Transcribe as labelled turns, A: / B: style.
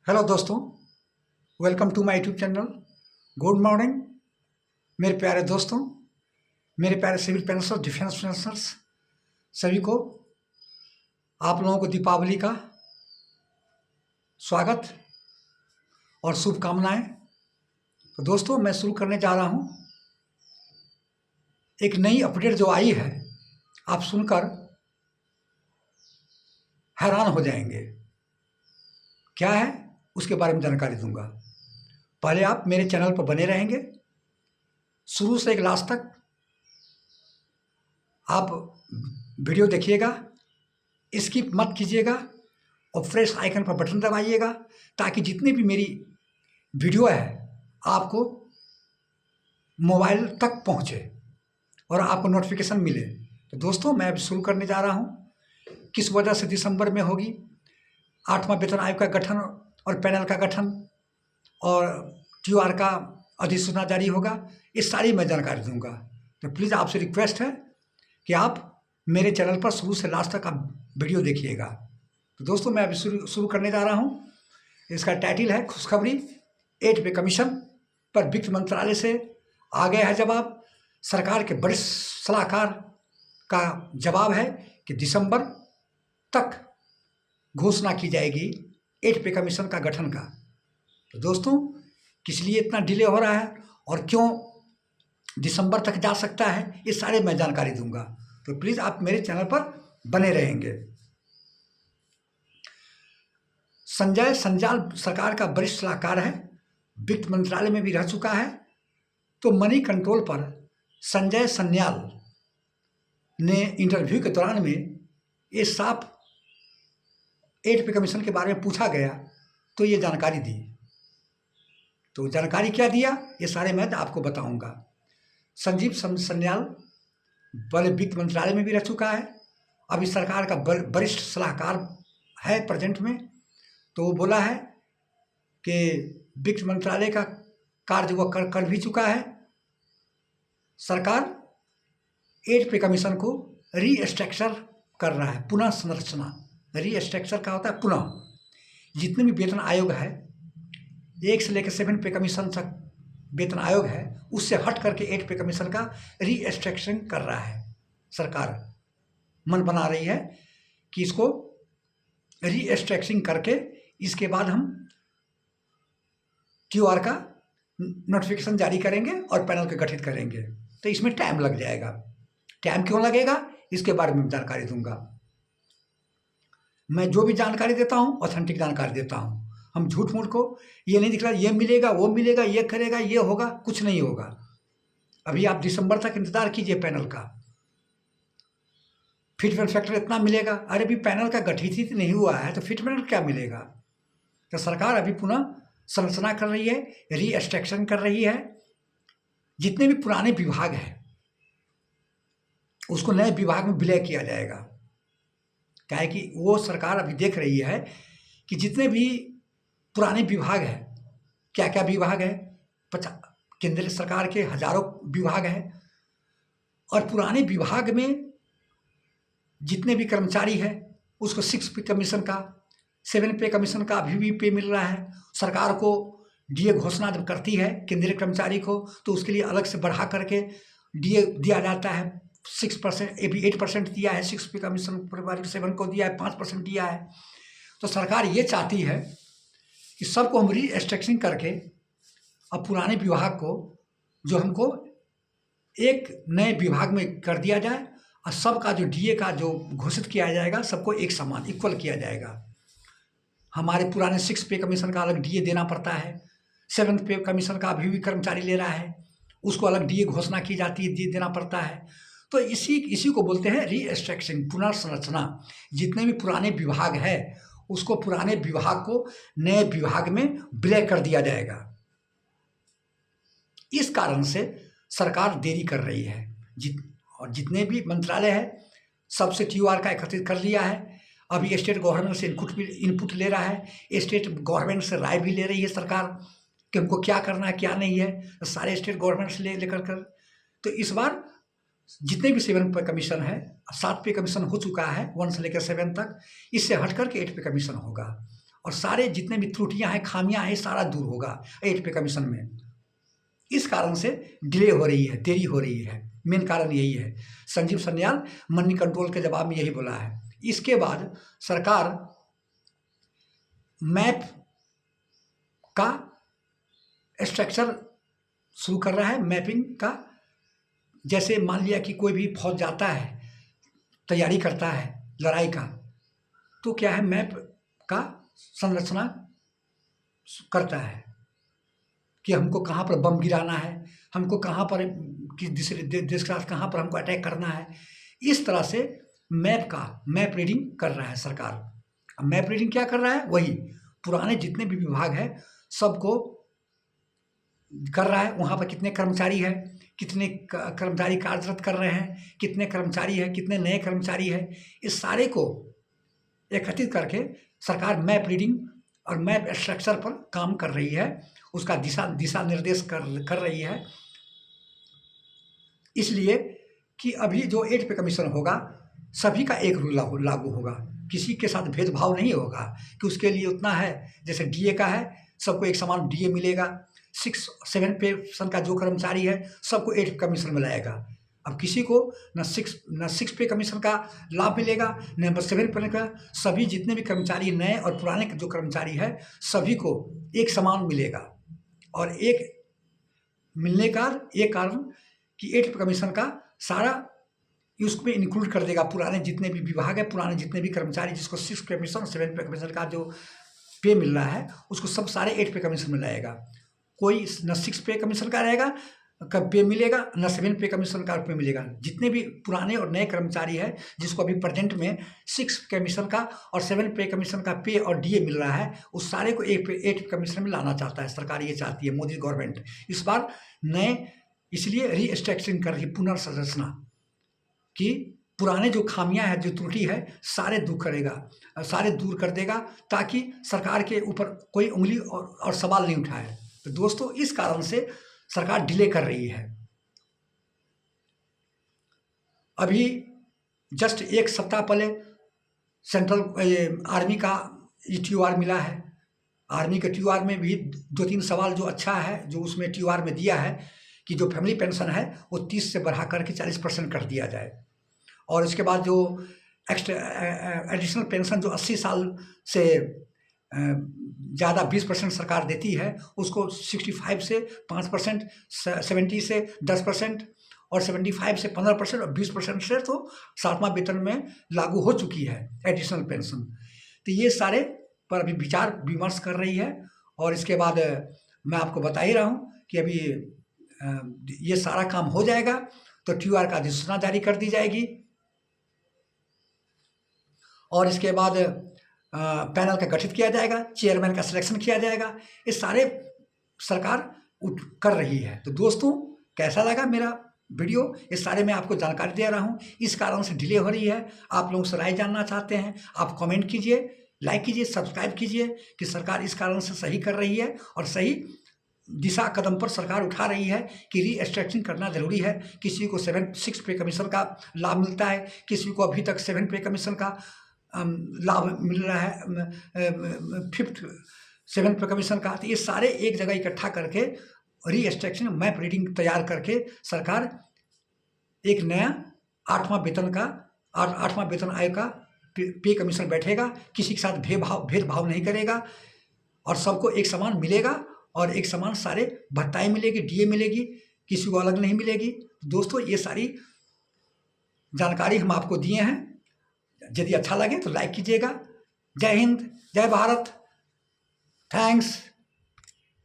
A: Hello दोस्तों, welcome to my YouTube channel. Good morning मेरे प्यारे दोस्तों, मेरे प्यारे सिविल पेंशनर्स, डिफेंस पेंशनर्स, सभी को आप लोगों को दीपावली का स्वागत और शुभकामनाएं। तो दोस्तों, मैं शुरू करने जा रहा हूं एक नई अपडेट जो आई है, आप सुनकर हैरान हो जाएंगे। क्या है उसके बारे में जानकारी दूंगा। पहले आप मेरे चैनल पर बने रहेंगे, शुरू से एक लास्ट तक आप वीडियो देखिएगा, स्किप मत कीजिएगा और फ्रेश आइकन पर बटन दबाइएगा ताकि जितनी भी मेरी वीडियो है आपको मोबाइल तक पहुंचे और आपको नोटिफिकेशन मिले। तो दोस्तों, मैं अब शुरू करने जा रहा हूं। किस वजह से दिसंबर में होगी 8वां वेतन आयोग का गठन और पैनल का गठन और TOR का अधिसूचना जारी होगा, ये सारी मैं जानकारी दूंगा। तो प्लीज़ आपसे रिक्वेस्ट है कि आप मेरे चैनल पर शुरू से लास्ट तक आप वीडियो देखिएगा। तो दोस्तों, मैं अभी शुरू करने जा रहा हूँ। इसका टाइटल है खुशखबरी, 8 पे कमीशन पर वित्त मंत्रालय से आ गया है जवाब। सरकार के वरिष्ठ सलाहकार का जवाब है कि दिसंबर तक घोषणा की जाएगी 8 पे कमीशन का गठन का। तो दोस्तों, किस लिए इतना डिले हो रहा है और क्यों दिसंबर तक जा सकता है, ये सारे मैं जानकारी दूंगा। तो प्लीज़ आप मेरे चैनल पर बने रहेंगे। संजय संजाल सरकार का वरिष्ठ सलाहकार है, वित्त मंत्रालय में भी रह चुका है। तो मनी कंट्रोल पर संजय सन्याल ने इंटरव्यू के दौरान में ये साफ 8 पे कमीशन के बारे में पूछा गया तो ये जानकारी दी। तो जानकारी क्या दिया, ये सारे मैं आपको बताऊंगा। संजीव सन्याल पहले वित्त मंत्रालय में भी रह चुका है, अभी सरकार का वरिष्ठ सलाहकार है प्रेजेंट में। तो वो बोला है कि वित्त मंत्रालय का कार्य वो कर भी चुका है। सरकार 8 पे कमीशन को रीस्ट्रक्चर कर रहा है, पुनः संरचना। रीस्ट्रक्चर का होता है पुनः। जितने भी वेतन आयोग है, 1 से लेकर 7 पे कमीशन तक वेतन आयोग है, उससे हट करके 8 पे कमीशन का रीस्ट्रक्चरिंग कर रहा है। सरकार मन बना रही है कि इसको रीस्ट्रक्चरिंग करके इसके बाद हम TOR का नोटिफिकेशन जारी करेंगे और पैनल को गठित करेंगे। तो इसमें टाइम लग जाएगा। टाइम क्यों लगेगा, इसके बारे में जानकारी दूंगा। मैं जो भी जानकारी देता हूं ऑथेंटिक जानकारी देता हूं। हम झूठ मूठ को ये नहीं दिखला ये मिलेगा वो मिलेगा ये करेगा ये होगा, कुछ नहीं होगा। अभी आप दिसंबर तक इंतजार कीजिए पैनल का। फिटमेंट फैक्टर इतना मिलेगा। अरे अभी पैनल का गठित ही नहीं हुआ है तो फिटमेंट क्या मिलेगा। तो सरकार अभी पुनः संरचना कर रही है, रीस्ट्रक्चरिंग कर रही है। जितने भी पुराने विभाग हैं उसको नए विभाग में विलय किया जाएगा। क्या है कि वो सरकार अभी देख रही है कि जितने भी पुराने विभाग हैं, क्या क्या विभाग है, केंद्र सरकार के हजारों विभाग हैं, और पुराने विभाग में जितने भी कर्मचारी हैं उसको 6 पे कमीशन का, 7 पे कमीशन का अभी भी पे मिल रहा है। सरकार को DA घोषणा जब करती है केंद्रीय कर्मचारी को तो उसके लिए अलग से बढ़ा करके DA दिया जाता है। 6%, अभी 8% दिया है 6 पे कमीशन, पारिवारिक 7 को दिया है, 5% दिया है। तो सरकार ये चाहती है कि सबको हम रीस्ट्रक्चरिंग करके अब पुराने विभाग को जो हमको एक नए विभाग में कर दिया जाए और सबका जो DA का जो घोषित किया जाएगा सबको एक समान इक्वल किया जाएगा। हमारे पुराने 6 पे कमीशन का अलग DA देना पड़ता है, 7 पे कमीशन का अभी भी कर्मचारी ले रहा है, उसको अलग DA घोषणा की जाती है, देना पड़ता है। तो इसी को बोलते हैं रीस्ट्रक्चरिंग, पुनर्संरचना। जितने भी पुराने विभाग है उसको पुराने विभाग को नए विभाग में विलय कर दिया जाएगा। इस कारण से सरकार देरी कर रही है। और जितने भी मंत्रालय है सबसे TOR का एकत्रित कर लिया है। अभी स्टेट गवर्नमेंट से इनपुट ले रहा है, स्टेट गवर्नमेंट से राय भी ले रही है सरकार कि उनको क्या करना है क्या नहीं है। तो सारे स्टेट गवर्नमेंट से लेकर कर तो इस बार जितने भी 7 पे कमीशन है, 7 पे कमीशन हो चुका है 1 से लेकर 7 तक, इससे हट करके 8 पे कमीशन होगा। और सारे जितने भी त्रुटियां हैं, खामियां हैं, सारा दूर होगा 8 पे कमीशन में। इस कारण से डिले हो रही है, देरी हो रही है, मेन कारण यही है। संजीव सान्याल मनी कंट्रोल के जवाब में यही बोला है। इसके बाद सरकार मैप का स्ट्रक्चर शुरू कर रहा है, मैपिंग का। जैसे मान लिया कि कोई भी फौज जाता है, तैयारी करता है लड़ाई का, तो क्या है, मैप का संरचना करता है कि हमको कहाँ पर बम गिराना है, हमको कहाँ पर किस देश के साथ कहाँ पर हमको अटैक करना है। इस तरह से मैप रीडिंग कर रहा है सरकार। अब मैप रीडिंग क्या कर रहा है, वही पुराने जितने भी विभाग है सबको कर रहा है। वहाँ पर कितने कर्मचारी है, कितने कर्मचारी कार्यरत कर रहे हैं, कितने कर्मचारी है, कितने नए कर्मचारी है, इस सारे को एकत्रित करके सरकार मैप रीडिंग और मैप स्ट्रक्चर पर काम कर रही है, उसका दिशा निर्देश कर रही है। इसलिए कि अभी जो 8 पे कमीशन होगा, सभी का एक रूल लागू होगा, किसी के साथ भेदभाव नहीं होगा कि उसके लिए उतना है। जैसे डीए का है, सबको एक समान डीए मिलेगा। 7 पे का जो कर्मचारी है सबको 8 कमीशन मिलाएगा। अब किसी को न 6 पे कमीशन का लाभ मिलेगा, न 7 पे का। सभी जितने भी कर्मचारी नए और पुराने जो कर्मचारी है सभी को एक समान मिलेगा। और एक मिलने का एक कारण कि 8 पे कमीशन का सारा उसमें इंक्लूड कर देगा पुराने जितने भी विभाग है, पुराने जितने भी कर्मचारी जिसको 6 पे कमीशन 7 पे कमीशन का जो पे मिल रहा है उसको सब सारे 8 पे कमीशन मिलाएगा। कोई न 6 पे कमीशन का रहेगा का पे मिलेगा, न 7 पे कमीशन का पे मिलेगा। जितने भी पुराने और नए कर्मचारी है जिसको अभी प्रेजेंट में 6 कमीशन का और 7 पे कमीशन का पे और डीए मिल रहा है, उस सारे को 8 कमीशन में लाना चाहता है सरकार। ये चाहती है मोदी गवर्नमेंट इस बार नए, इसलिए रीस्ट्रक्चरिंग कर रही है, पुनर्संरचना, कि पुराने जो खामियां हैं, जो त्रुटि है, सारे दूर कर देगा, ताकि सरकार के ऊपर कोई उंगली और सवाल नहीं उठाए। तो दोस्तों, इस कारण से सरकार डिले कर रही है। अभी जस्ट 1 सप्ताह पहले सेंट्रल आर्मी का TOR मिला है। आर्मी के TOR में भी 2-3 सवाल जो अच्छा है, जो उसमें TOR में दिया है कि जो फैमिली पेंशन है वो 30 से बढ़ा करके 40% कर दिया जाए। और इसके बाद जो एक्स्ट्रा एडिशनल पेंशन जो 80 साल से ज़्यादा 20% सरकार देती है, उसको 65 से 5%, 70 से 10% और 75 से 15% और 20% से तो 7वां वेतन में लागू हो चुकी है एडिशनल पेंशन। तो ये सारे पर अभी विचार विमर्श कर रही है। और इसके बाद मैं आपको बता ही रहा हूँ कि अभी ये सारा काम हो जाएगा तो TOR का अधिसूचना जारी कर दी जाएगी। और इसके बाद पैनल का गठित किया जाएगा, चेयरमैन का सिलेक्शन किया जाएगा। ये सारे सरकार कर रही है। तो दोस्तों, कैसा लगा मेरा वीडियो? ये सारे मैं आपको जानकारी दे रहा हूँ। इस कारण से डिले हो रही है। आप लोगों से राय जानना चाहते हैं, आप कमेंट कीजिए, लाइक कीजिए, सब्सक्राइब कीजिए कि सरकार इस कारण से सही कर रही है और सही दिशा कदम पर सरकार उठा रही है कि रीस्ट्रक्चरिंग करना जरूरी है। किसी को 6 पे कमीशन का लाभ मिलता है, किसी को अभी तक 7 पे कमीशन का लाभ मिल रहा है, 5th 7 पे कमीशन का। तो ये सारे एक जगह इकट्ठा करके रीस्ट्रक्चरिंग मैप रीडिंग तैयार करके सरकार एक नया 8वां वेतन आयोग का पे कमीशन बैठेगा। किसी के साथ भेदभाव नहीं करेगा और सबको एक समान मिलेगा और एक समान सारे भत्ताएं मिलेगी, डीए मिलेगी, किसी को अलग नहीं मिलेगी। दोस्तों, ये सारी जानकारी हम आपको दिए हैं। यदि अच्छा लगे तो लाइक कीजिएगा। जय हिंद, जय भारत, थैंक्स।